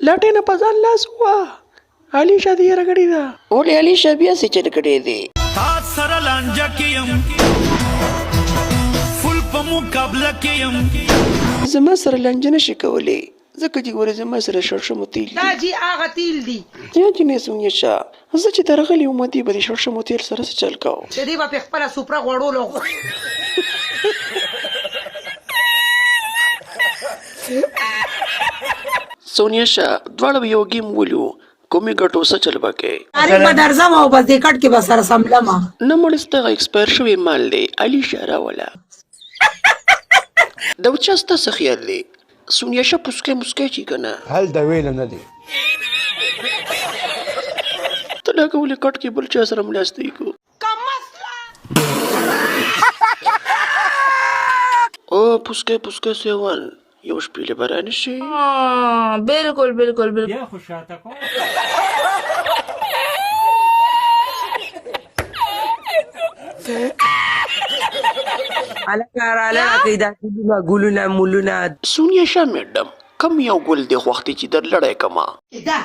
لاټینه په ځان لاس ووه. علیشه دې یاره کړې ده. ولې علیشه بیا څه چل کړی دی؟ تا سره لانجه کې یم فل په مقابله کې یم. زما سره لانجه نشي کولی ځکه چې ګوره زما سره شړشمو تیل دا جی هغه تیل دي. یا جینې سونیشه زه چې درغلی وم دې به د شړشمو تیل سره څه چل کوو. د دې به په خپله سوپره غوړولو. سونیشه دواړه به یو ګیم ولو کومې ګټو څه چل به کوې؟ تاریخ به درځم او بس دې کټ کې به سره سملمه. نه مړ ستغه اکسپایر شوی مال دی علیشه راوله. دا چا ستا څه خیال دی؟ سونیشه پوسکی مسکی چی که نه؟ هلته ویلم نه دی. ته لا که ولې کټ کې بل چا سره ملاستی کو؟ او پوسکی سیوان یو شپیله برانه شي. بالکل بالکل بالکل. بیا خو شاته کو. هلکه راله دا ګلونه مولونه. سونیشه میډم کم یو ګل دی خوښتې چې در لړی کما؟ دا